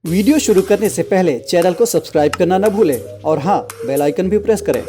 Video शुरू करने से पहले चैनल को सब्सक्राइब करना न भूलें और हाँ, बेल आइकन भी प्रेस करें।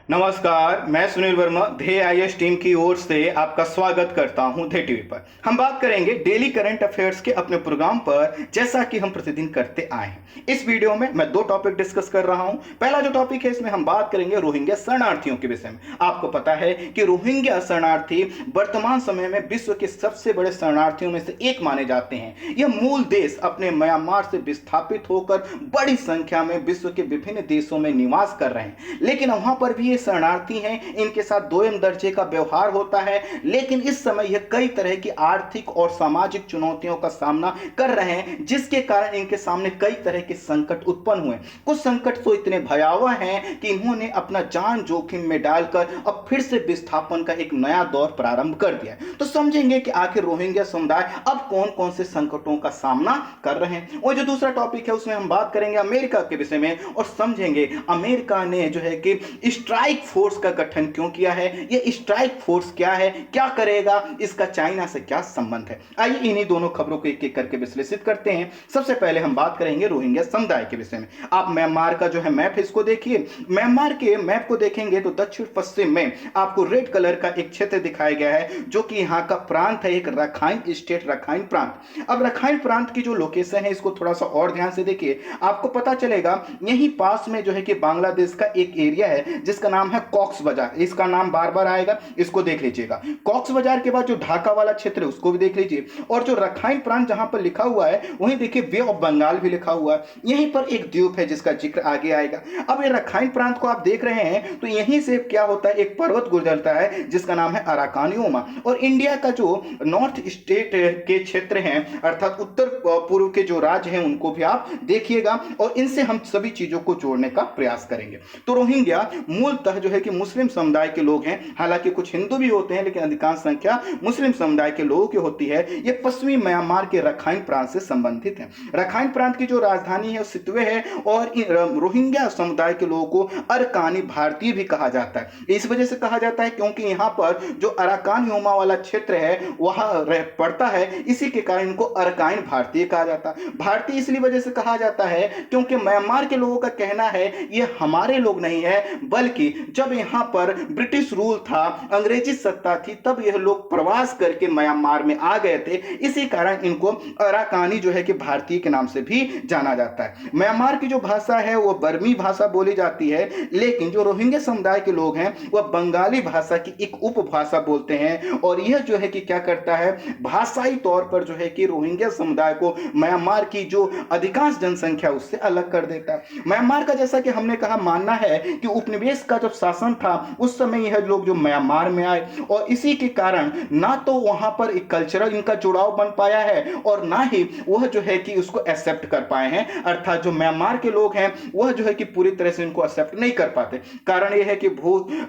नमस्कार, मैं सुनील वर्मा ध्येय आईएएस टीम की ओर से आपका स्वागत करता हूं ध्येय टीवी पर। हम बात करेंगे डेली करंट अफेयर्स के अपने प्रोग्राम पर, जैसा कि हम प्रतिदिन करते आए हैं। इस वीडियो में मैं दो टॉपिक डिस्कस कर रहा हूं। पहला जो टॉपिक है, इसमें हम बात करेंगे रोहिंग्या शरणार्थियों के विषय में। आपको पता है कि रोहिंग्या शरणार्थी वर्तमान समय में विश्व के सबसे बड़े शरणार्थियों में से एक माने जाते हैं। यह मूल देश अपने म्यांमार से विस्थापित होकर बड़ी संख्या में विश्व के विभिन्न देशों में निवास कर रहे हैं, लेकिन वहां पर भी शरणार्थी हैं, इनके साथ दोयम दर्जे का व्यवहार होता है। लेकिन इस समय यह कई तरह की आर्थिक और सामाजिक चुनौतियों का सामना कर रहे हैं, जिसके कारण इनके सामने कई तरह के संकट उत्पन्न हुए। कुछ संकट तो इतने भयावह हैं कि इन्होंने अपना जान जोखिम में डालकर अब फिर से विस्थापन का एक नया दौर प्रारंभ कर दिया। तो समझेंगे कि आखिर रोहिंग्या समुदाय अब कौन कौन से संकटों का सामना कर रहे हैं। और जो दूसरा टॉपिक है, उसमें हम बात करेंगे अमेरिका के विषय में और समझेंगे अमेरिका ने जो है कि स्ट्राइक फोर्स का गठन क्यों किया है, यह स्ट्राइक फोर्स क्या है, क्या करेगा, इसका चाइना से क्या संबंध है। आइए इन्हीं दोनों खबरों को एक एक करके विश्लेषित करते हैं। सबसे पहले हम बात करेंगे रोहिंग्या समुदाय के विषय में। आप म्यांमार का जो है मैप है, इसको देखिए। म्यांमार के मैप को देखेंगे तो दक्षिण पश्चिम में आपको रेड कलर का एक क्षेत्र दिखाया गया है, जो कि यहाँ का प्रांत है, एक रखाइन स्टेट, रखाइन प्रांत। अब रखाइन प्रांत की जो लोकेशन है, इसको थोड़ा सा और ध्यान से देखिए, आपको पता चलेगा यहीं पास में जो है कि बांग्लादेश का एक एरिया है जिसका नाम है कॉक्स बाजार। इसका नाम बार बार आएगा, इसको देख लीजिएगा। कॉक्स बाजार के बाद जो ढाका वाला क्षेत्र है, उसको भी देख लीजिए। और जो रखाइन प्रांत जहां पर लिखा हुआ है, वहीं देखिए बे ऑफ बंगाल भी लिखा हुआ है। यहीं पर एक द्वीप है जिसका जिक्र आगे आएगा। अब ये रखाइन प्रांत को आप देख रहे हैं तो यहीं से क्या होता है, एक पर्वत गुजरता है जिसका नाम है अराकानियोमा। और इंडिया का जो नॉर्थ स्टेट के क्षेत्र हैं, अर्थात उत्तर पूर्व के जो राज्य हैं, उनको भी आप देखिएगा और इनसे हम सभी चीजों को जोड़ने का प्रयास करेंगे। तो रोहिंग्या मूलतः जो है कि मुस्लिम समुदाय के लोग हैं। हालांकि कुछ हिंदू भी होते हैं, लेकिन अधिकांश संख्या मुस्लिम समुदाय के लोगों की होती है। ये पश्चिमी म्यांमार के रखाइन प्रांत से संबंधित है। रखाइन प्रांत की जो राजधानी है सितवे है और रोहिंग्या समुदाय के लोगों को अरकानी भारतीय भी कहा जाता है। इस वजह से कहा जाता है क्योंकि यहाँ पर जो अराकान योमा वाला क्षेत्र है वहां पड़ता है, इसी के कारण इनको अरकाइन भारतीय कहा जाता है। भारतीय इसलिए वजह से कहा जाता है क्योंकि म्यांमार के लोगों का कहना है ये हमारे लोग नहीं है, बल्कि जब यहाँ पर ब्रिटिश रूल था, अंग्रेजी सत्ता थी, तब यह लोग प्रवास करके म्यांमार में आ गए थे। इसी कारण इनको अराकानी जो है कि भारतीय के नाम से भी जाना जाता है। म्यांमार की जो भाषा है वो बर्मी भाषा बोली जाती है, लेकिन जो रोहिंग्या समुदाय के लोग हैं वह बंगाली भाषा की एक उपभाषा बोलते हैं। और यह जो है कि क्या करता है, भाषाई तौर पर जो है कि रोहिंग्या समुदाय को म्यांमार की जो अधिकांश जनसंख्या उससे अलग कर देता है। म्यांमार का, जैसा कि हमने कहा, मानना है कि उपनिवेश का जब शासन था उस समय यह लोग जो म्यांमार में आए और इसी के कारण ना तो वहां पर एक कल्चरल इनका जुड़ाव बन पाया है और ना ही वह जो है कि उसको एक्सेप्ट कर पाए हैं। अर्थात जो म्यांमार के लोग हैं वह जो है कि पूरी तरह से इनको एक्सेप्ट नहीं कर पाते। कारण यह है कि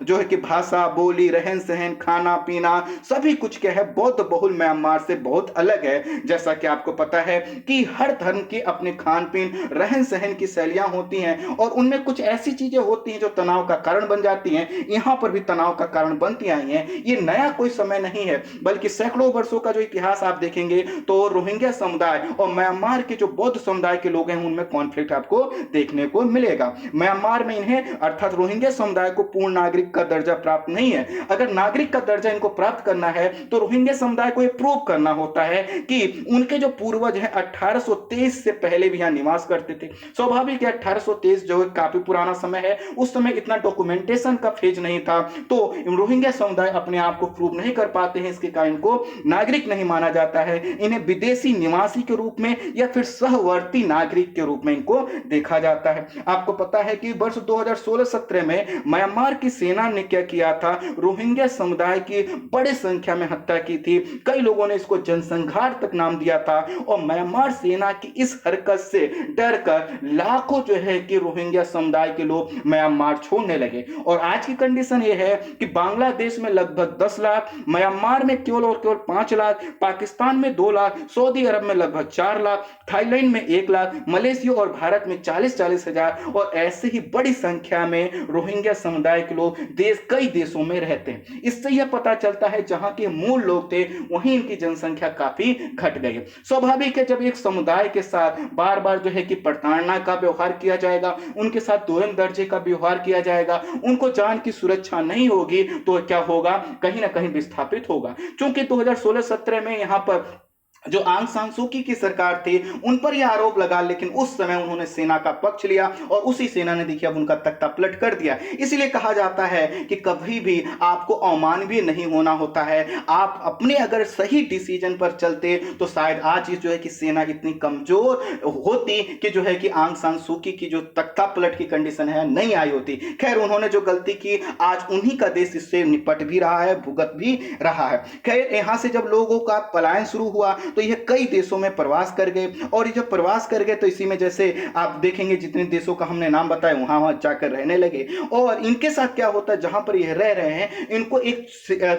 जो है कि भाषा, बोली, रहन सहन, खाना पीना सभी कुछ क्या है, बौद्ध बहुल म्यांमार से बहुत अलग है। जैसा कि आपको पता है कि हर धर्म के अपने खान पीन, रहन सहन की शैलियां होती हैं और उनमें कुछ ऐसी चीजें होती हैं जो तनाव का कारण बन जाती हैं। यहां पर भी तनाव का कारण बनती आई हैं। ये नया कोई समय नहीं है, बल्कि सैकड़ों वर्षों का जो इतिहास आप देखेंगे तो रोहिंग्या समुदाय और म्यांमार के जो बौद्ध समुदाय के लोग हैं उनमें कॉन्फ्लिक्ट आपको देखने को मिलेगा। म्यांमार में इन्हें, अर्थात रोहिंग्या समुदाय को पूर्ण नागरिक का दर्जा प्राप्त नहीं है। अगर नागरिक का दर्जा इनको प्राप्त करना है तो रोहिंग्या समुदाय को यह प्रूव करना होता है कि उनके जो पूर्वज हैं 1823 से पहले भी यहां निवास करते थे। स्वाभाविक है, 1823 जो काफी पुराना समय है, उस समय इतना डॉक्यूमेंटेशन का फेज नहीं था, तो रोहिंग्या समुदाय अपने आप को प्रूव नहीं कर पाते हैं। इसके कारण इनको नागरिक नहीं माना जाता है। इन्हें विदेशी निवासी के रूप में या फिर सहवर्ती नागरिक के रूप में इनको देखा जाता है। आपको पता है कि वर्ष 2016-17 में म्यांमार की सेना ने क्या किया था, रोहिंग्या समुदाय की बड़ी संख्या में हत्या की थी। कई लोगों ने इसको जनसंहार तक नाम दिया था और म्यांमार सेना की इस हरकत से डर कर लाखों जो है कि रोहिंग्या समुदाय के लोग म्यांमार छोड़ने लगे। लगे। और आज की कंडीशन ये है कि बांग्लादेश में लगभग 10 लाख, म्यांमार में केवल और केवल 5 लाख, पाकिस्तान में 2 लाख, सऊदी अरब में लगभग 4 लाख, थाईलैंड में 1 लाख, मलेशिया और भारत में 40-40 हजार, और ऐसे ही बड़ी संख्या में रोहिंग्या समुदाय के लोग कई देशों में रहते हैं। इससे यह पता चलता है जहां के मूल लोग थे वहीं इनकी जनसंख्या काफी घट गई है। स्वाभाविक है, जब एक समुदाय के साथ बार बार जो है कि प्रताड़ना का व्यवहार किया जाएगा, उनके साथ दोयम दर्जे का व्यवहार किया जाएगा, उनको जान की सुरक्षा नहीं होगी, तो क्या होगा, कहीं ना कहीं विस्थापित होगा। क्योंकि 2016-17 में यहां पर जो आंग सान सू की सरकार थी उन पर यह आरोप लगा, लेकिन उस समय उन्होंने सेना का पक्ष लिया और उसी सेना ने देखिए अब उनका तख्ता पलट कर दिया। इसलिए कहा जाता है कि कभी भी आपको अमानवीय नहीं होना होता है। आप अपने अगर सही डिसीजन पर चलते तो शायद आज जो है कि सेना इतनी कमजोर होती कि जो है कि आंग सान सू की जो तख्ता पलट की कंडीशन है नहीं आई होती। खैर, उन्होंने जो गलती की आज उन्हीं का देश इससे निपट भी रहा है, भुगत भी रहा है। खैर, यहां से जब लोगों का पलायन शुरू हुआ तो यह कई देशों में प्रवास कर गए, और जब प्रवास कर गए तो इसी में जैसे आप देखेंगे जितने देशों का हमने नाम बताया वहां वहां जाकर रहने लगे। और इनके साथ क्या होता है, जहां पर यह रह रहे हैं इनको एक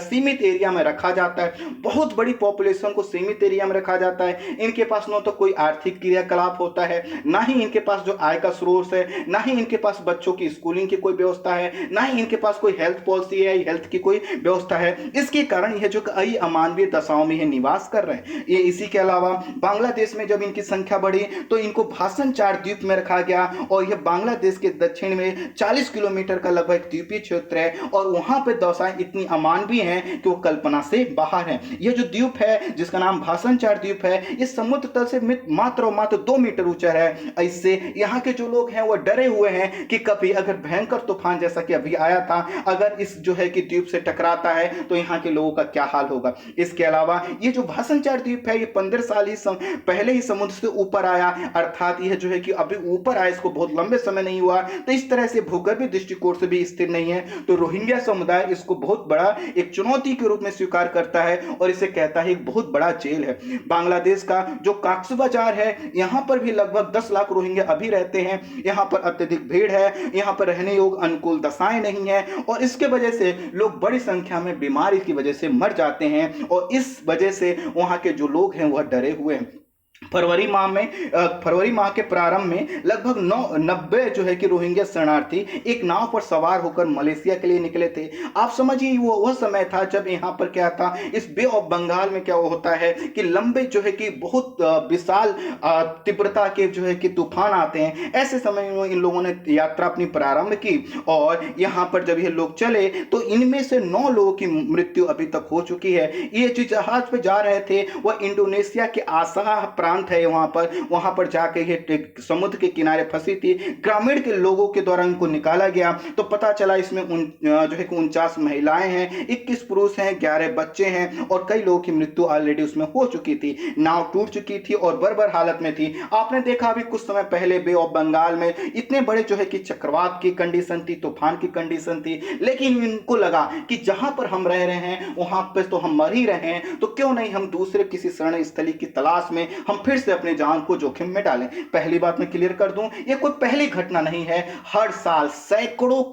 सीमित एरिया में रखा जाता है, बहुत बड़ी पॉपुलेशन को सीमित एरिया में रखा जाता है। इनके पास न तो कोई आर्थिक क्रियाकलाप होता है, ना ही इनके पास जो आय का स्रोत है, ना ही इनके पास बच्चों की स्कूलिंग की कोई व्यवस्था है, ना ही इनके पास कोई हेल्थ पॉलिसी है, हेल्थ की कोई व्यवस्था है। इसके कारण यह जो कई अमानवीय दशाओं में निवास कर रहे हैं। ये इसी के अलावा बांग्लादेश में जब इनकी संख्या बढ़ी तो इनको भाषण चार द्वीप में रखा गया, और यह बांग्लादेश के दक्षिण में 40 किलोमीटर का लगभग द्वीपीय क्षेत्र है, और वहां पे दशाएं इतनी अमानवीय हैं कि वो कल्पना से बाहर हैं। यह जो द्वीप है जिसका नाम भाषण चार द्वीप है, ये समुद्र तल से मात्र 2 मीटर ऊंचा है। इससे यहाँ के जो लोग हैं वो डरे हुए हैं कि कभी अगर भयंकर तूफान जैसा कि अभी आया था अगर इस जो है कि द्वीप से टकराता है तो यहाँ के लोगों का क्या हाल होगा। इसके अलावा ये जो भाषण चार द्वीप है ये 15 साल ही पहले ही समुद्र से ऊपर आया, अर्थात यह जो है कि अभी ऊपर आया, इसको बहुत लंबे समय नहीं हुआ, तो इस तरह से भूगर्भीय दृष्टिकोण से भी स्थिर नहीं है। तो रोहिंग्या समुदाय इसको बहुत बड़ा एक चुनौती के रूप में स्वीकार करता है और इसे कहता है एक बहुत बड़ा जेल है। बांग्लादेश का जो काक्स बाजार है यहां पर भी लगभग 10 लाख रोहिंग्या अभी रहते हैं। यहां पर अत्यधिक भीड़ है, यहां पर रहने योग्य अनुकूल दशाएं नहीं है, और इसके वजह से लोग बड़ी संख्या में बीमारी की वजह से मर जाते हैं, और इस वजह से वहां के जो लोग हैं वह डरे हुए हैं। फरवरी माह के प्रारंभ में लगभग 90 जो है कि रोहिंग्या शरणार्थी एक नाव पर सवार होकर मलेशिया के लिए निकले थे। आप समझिए वो वह समय था जब यहाँ पर क्या था, इस बे ऑफ बंगाल में क्या होता है कि लंबे जो है कि बहुत विशाल तीव्रता के जो है कि तूफान आते हैं। ऐसे समय में इन लोगों ने यात्रा अपनी प्रारंभ की, और यहाँ पर जब ये लोग चले तो इनमें से 9 लोगों की मृत्यु अभी तक हो चुकी है। ये जो जहाज पे जा रहे थे वह इंडोनेशिया के आसाह प्रांत है, वहां पर जाके ये समुद्र के किनारे फंसी थी। ग्रामीण के लोगों के द्वारा इनको निकाला गया तो पता चला इसमें जो है कि 49 महिलाएं हैं, 21 पुरुष हैं, 11 बच्चे हैं, और कई लोगों की मृत्यु ऑलरेडी उसमें हो चुकी थी। नाव टूट चुकी थी और बर्बर हालत में थी। आपने देखा अभी कुछ समय पहले बे ऑफ बंगाल में इतने बड़े जो है कि चक्रवात की कंडीशन थी, तूफान की कंडीशन थी, लेकिन इनको लगा कि जहां पर हम रह रहे हैं वहां पर तो हम मर ही रहे हैं, तो क्यों नहीं हम दूसरे किसी शरण स्थली की तलाश में हम फिर से अपने जान को जोखिम में डालें। पहली बात मैं क्लियर कर दूं, यह कोई पहली घटना नहीं है। हर साल सैकड़ों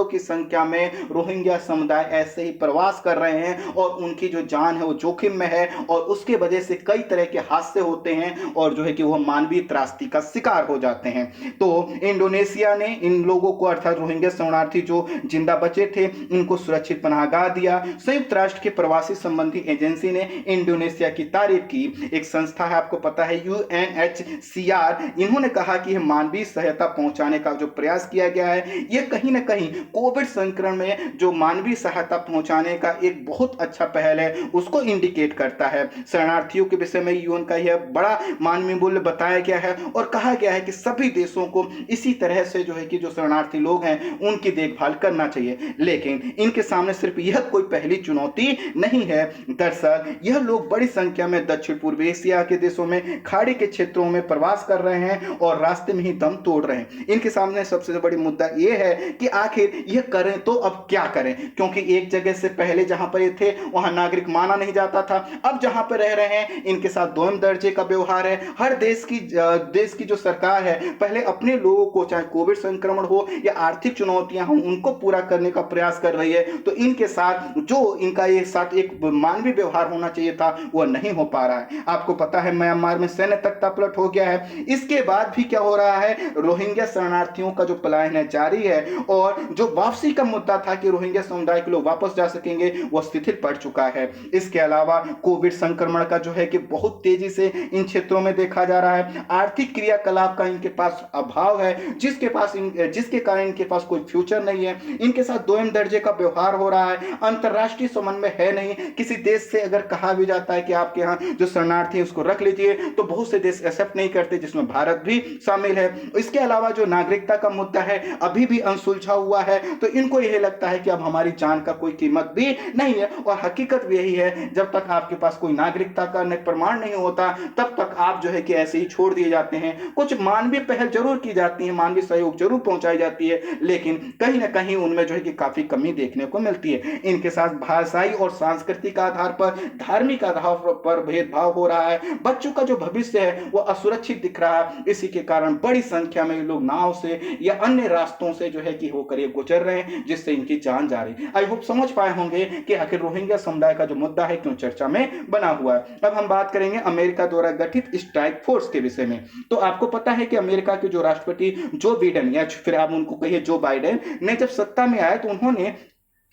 की संख्या में रोहिंग्या समुदाय ऐसे ही प्रवास कर रहे हैं और उनकी जो जान है वो जोखिम में है, और उसके वजह से कई तरह के हादसे होते हैं और जो है कि वह मानवीय त्रासदी का शिकार हो जाते हैं। तो इंडोनेशिया ने इन लोगों को, अर्थात रोहिंग्या शरणार्थी जो जिंदा बचे थे, इनको सुरक्षित पनाहगाह दिया। संयुक्त राष्ट्र की प्रवासी संबंधी एजेंसी ने इंडोनेशिया की तारीफ की। एक संस्था है, आपको पता है, UNHCR, इन्होंने कहा कि यह मानवीय सहायता पहुंचाने का जो प्रयास किया गया है यह कहीं ना कहीं कोविड संक्रमण में जो मानवीय सहायता पहुंचाने का एक बहुत अच्छा पहल है उसको इंडिकेट करता है। शरणार्थियों के विषय में यूएन का यह बड़ा मानवीय मूल्य बताया गया है और कहा गया है कि सभी देशों को इसी तरह से जो है कि जो शरणार्थी लोग हैं उनकी देखभाल करना चाहिए। लेकिन इनके सामने सिर्फ यह कोई पहली चुनौती नहीं है। दरअसल यह लोग बड़ी संख्या में दक्षिण पूर्व एशिया के देशों में खाड़ी के क्षेत्रों में प्रवास कर रहे हैं और रास्ते में ही दम तोड़ रहे हैं। इनके सामने सबसे बड़ी मुद्दा यह है कि आखिर यह करें तो अब क्या करें, क्योंकि एक जगह से पहले जहां पर ये थे वहां नागरिक माना नहीं जाता था, अब जहां पर रह रहे हैं इनके साथ दोहम दर्जे का व्यवहार है। हर देश की जो सरकार है पहले अपने लोगों को, चाहे कोविड संक्रमण हो या आर्थिक चुनौतियां हो, उनको पूरा करने का प्रयास कर रही है। तो इनके साथ जो इनका ये साथ एक मानवीय व्यवहार होना चाहिए था वह नहीं हो पा रहा है। आपको पता है म्यांमार में सैन्य तख्तापलट हो गया है। इसके बाद भी क्या हो रहा है, रोहिंग्या शरणार्थियों का जो पलायन है जारी है और जो वापसी का मुद्दा था कि रोहिंग्या समुदाय के लोग वापस जा सकेंगे वह शिथिल पड़ चुका है। इसके अलावा कोविड संक्रमण का जो है कि बहुत तेजी से इन क्षेत्रों में देखा जा रहा है। आर्थिक क्रियाकलाप का इनके पास अभाव है, जिसके कारण इनके पास कोई फ्यूचर नहीं है। इनके साथ दोहम दर्जे का व्यवहार हो रहा है, अंतरराष्ट्रीय समन्वय है नहीं। किसी देश से अगर कहा भी जाता है कि आपके यहाँ जो शरणार्थी है उसको रख लीजिए तो बहुत से देश एक्सेप्ट नहीं करते, जिसमें भारत भी शामिल है। इसके अलावा जो नागरिकता का मुद्दा है अभी भी अनसुलझा हुआ है, तो इनको यह लगता है कि अब हमारी जान का कोई कीमत भी नहीं है। और हकीकत भी यही है, जब तक आपके पास कोई नागरिकता का प्रमाण नहीं होता तब तक आप जो है कि ऐसे ही छोड़ दिए जाते हैं। कुछ मानवीय पहल जरूर की जाती है, मानवीय सहयोग जरूर पहुंचाई जाती है, लेकिन कहीं ना कहीं उनमें जो है कि काफी कमी देखने को मिलती है। इनके साथ भाषाई और सांस्कृतिक आधार पर, धार्मिक आधार पर भेदभाव हो रहा है। बच्चों का जो भविष्य है वो असुरक्षित दिख रहा है। इसी के कारण बड़ी संख्या में लोग नाव से या अन्य रास्तों से जो है कि होकर ये गुजर रहे हैं, जिससे इनकी जान जा रही है। आई होप समझ पाए होंगे कि आखिर रोहिंग्या समुदाय का जो मुद्दा है क्यों चर्चा में बना हुआ है। अब हम बात करेंगे अमेरिका द्वारा गठित स्ट्राइक फोर्स के विषय में। तो आपको पता है कि अमेरिका के जो राष्ट्रपति जो बिडेन या फिर आप उनको कहिए जो बाइडेन ने जब सत्ता में आए तो उन्होंने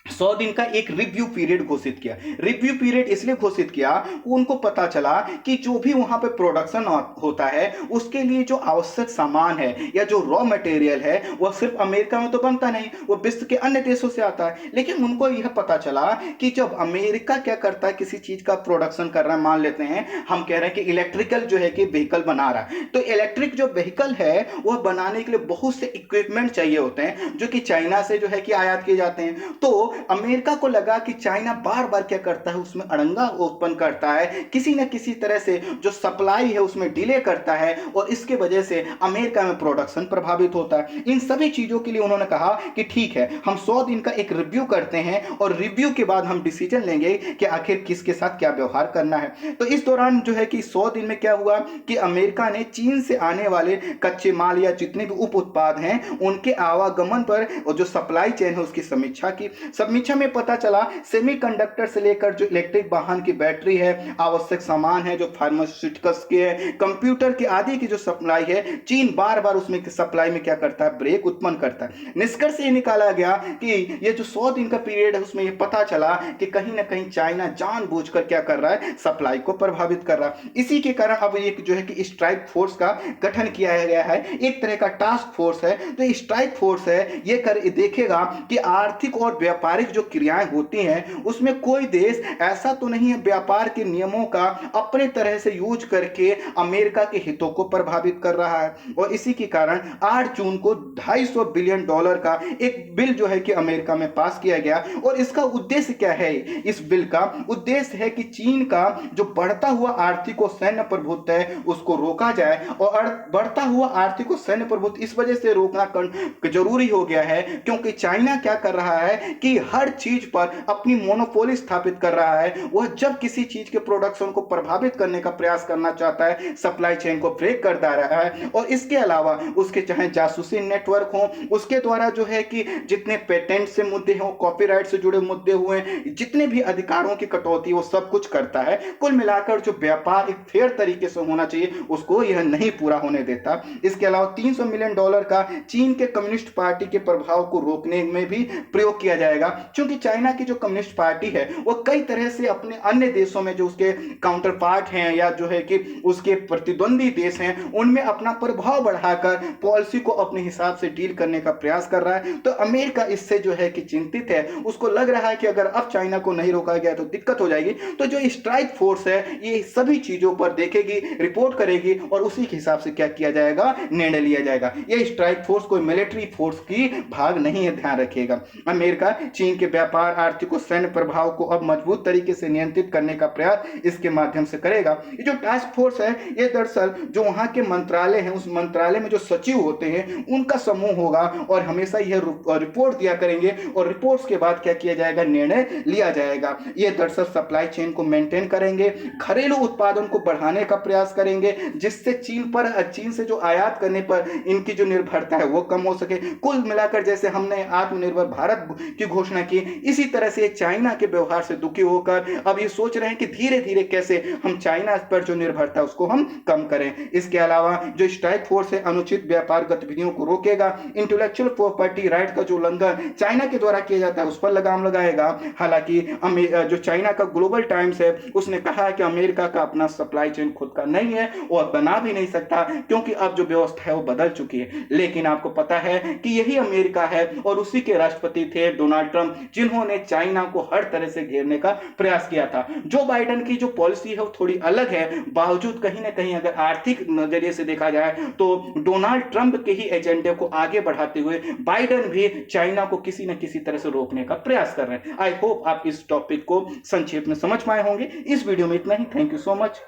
100 दिन का एक रिव्यू पीरियड घोषित किया। रिव्यू पीरियड इसलिए घोषित किया, उनको पता चला कि जो भी वहां पे प्रोडक्शन होता है उसके लिए जो आवश्यक सामान है या जो रॉ मटेरियल है वह सिर्फ अमेरिका में तो बनता नहीं, वो विश्व के अन्य देशों से आता है। लेकिन उनको यह पता चला कि जब अमेरिका क्या करता है, किसी चीज का प्रोडक्शन कर रहा है, मान लेते हैं हम कह रहे हैं कि इलेक्ट्रिकल जो है कि व्हीकल बना रहा है, तो इलेक्ट्रिक जो व्हीकल है वह बनाने के लिए बहुत से इक्विपमेंट चाहिए होते हैं जो कि चाइना से जो है कि आयात किए जाते हैं। तो अमेरिका को लगा कि चाइना बार बार क्या करता है, उसमें अड़ंगा उत्पन्न करता है, किसी न किसी तरह से जो सप्लाई है उसमें डिले करता है और इसके वजह से अमेरिका में प्रोडक्शन प्रभावित होता है। इन सभी चीजों के लिए उन्होंने कहा कि ठीक है, हम 100 दिन का एक रिव्यू करते हैं और रिव्यू के बाद हम डिसीजन लेंगे कि आखिर किसके साथ क्या व्यवहार करना है। तो इस दौरान जो है कि 100 दिन में क्या हुआ कि अमेरिका ने चीन से आने वाले कच्चे माल या जितने भी उप उत्पाद हैं उनके आवागमन पर और जो सप्लाई चेन है उसकी समीक्षा की। समीक्षा में पता चला सेमीकंडक्टर से लेकर जो इलेक्ट्रिक वाहन की बैटरी है, आवश्यक सामान है जो फार्मास्यूटिकल्स के है, कंप्यूटर के आदि की जो सप्लाई है, चीन बार बार उसमें सप्लाई में क्या करता है, ब्रेक उत्पन्न करता है। निष्कर्ष ये निकाला गया कि ये जो 100 दिन का पीरियड है उसमें ये पता चला कि कहीं ना कहीं चाइना जानबूझकर क्या कर रहा है, सप्लाई को प्रभावित कर रहा है। इसी के कारण अब एक जो है कि स्ट्राइक फोर्स का गठन किया गया है, एक तरह का टास्क फोर्स है। तो स्ट्राइक फोर्स है ये देखेगा कि आर्थिक और व्यापारिक जो क्रियाएं होती हैं उसमें कोई देश ऐसा तो नहीं है व्यापार के नियमों का अपने तरह से यूज करके अमेरिका के हितों को प्रभावित कर रहा है। और इसी के कारण 8 जून को $250 बिलियन का एक बिल जो है कि अमेरिका में पास किया गया। और इसका उद्देश्य क्या है, इस बिल का उद्देश्य है कि चीन का जो बढ़ता हुआ आर्थिक और सैन्य प्रभुत्व है उसको रोका जाए। और बढ़ता हुआ आर्थिक और सैन्य प्रभुत्व इस वजह से रोकना जरूरी हो गया है क्योंकि चाइना क्या कर रहा है कि हर चीज पर अपनी मोनोपोली स्थापित कर रहा है। वह जब किसी चीज के प्रोडक्शन को प्रभावित करने का प्रयास करना चाहता है, सप्लाई चेन को ब्रेक कर दे रहा है। और इसके अलावा उसके चाहे जासूसी नेटवर्क हो, उसके द्वारा जो है कि जितने पेटेंट से मुद्दे हो, कॉपीराइट से जुड़े मुद्दे हुए, जितने भी अधिकारों की कटौती, वो सब कुछ करता है। कुल मिलाकर जो व्यापार एक फेयर तरीके से होना चाहिए उसको यह नहीं पूरा होने देता। इसके अलावा $300 मिलियन का चीन के कम्युनिस्ट पार्टी के प्रभाव को रोकने में भी प्रयोग किया जाएगा, क्योंकि चाइना की जो कम्युनिस्ट पार्टी है वो कई तरह से अपने अन्य देशों में जो उसके काउंटर पार्ट हैं या जो है कि उसके प्रतिद्वंदी देश हैं उनमें अपना प्रभाव बढ़ाकर पॉलिसी को अपने हिसाब से डील करने का प्रयास कर रहा है। तो अमेरिका इससे जो है कि चिंतित है, उसको लग रहा है कि अगर अब चाइना को नहीं रोका गया तो दिक्कत हो जाएगी। तो जो स्ट्राइक फोर्स है ये सभी चीजों पर देखेगी, रिपोर्ट करेगी और उसी के हिसाब से क्या किया जाएगा, निर्णय लिया जाएगा। ये स्ट्राइक फोर्स कोई मिलिट्री फोर्स की भाग नहीं है, ध्यान रखिएगा। अमेरिका चीन के व्यापार, आर्थिक और सैन्य प्रभाव को अब मजबूत तरीके से नियंत्रित करने का प्रयास इसके माध्यम से करेगा। ये जो टास्क फोर्स है ये दरअसल जो वहां के मंत्रालय हैं, उस मंत्रालय में जो सचिव होते हैं उनका समूह होगा और हमेशा यह रिपोर्ट दिया करेंगे और रिपोर्ट्स के बाद क्या किया जाएगा, निर्णय लिया जाएगा। ये दरअसल सप्लाई चेन को मेंटेन करेंगे, घरेलू उत्पादन को बढ़ाने का प्रयास करेंगे जिससे चीन से जो आयात करने पर इनकी जो निर्भरता है वो कम हो सके। कुल मिलाकर जैसे हमने आत्मनिर्भर भारत की घोषणा की, इसी तरह से चाइना के व्यवहार से दुखी होकर अब ये सोच रहे हैं कि धीरे धीरे कैसे हम चाइना पर जो निर्भरता है उसको हम कम करें। इसके अलावा जो स्ट्राइक फोर्स है अनुचित व्यापार गतिविधियों को रोकेगा, इंटेलेक्चुअल प्रॉपर्टी राइट का जो उल्लंघन चाइना के द्वारा किया जाता है उस पर लगाम लगाएगा। हालांकि जो चाइना का ग्लोबल टाइम्स है उसने कहा है कि अमेरिका का अपना सप्लाई चेन खुद का नहीं है और बना भी नहीं सकता क्योंकि अब जो व्यवस्था है वो बदल चुकी है। लेकिन आपको पता है कि यही अमेरिका है और उसी के राष्ट्रपति थे डोनाल्ड ट्रंप जिन्होंने चाइना को हर तरह से घेरने का प्रयास किया था। जो बाइडेन की जो पॉलिसी है वो थोड़ी अलग है, बावजूद कहीं ना कहीं अगर आर्थिक नजरिए से देखा जाए तो डोनाल्ड ट्रंप के ही एजेंडे को आगे बढ़ाते हुए बाइडेन भी चाइना को किसी न किसी तरह से रोकने का प्रयास कर रहे हैं। आई होप आप इस टॉपिक को संक्षेप में समझ पाए होंगे। इस वीडियो में इतना ही। Thank you so much.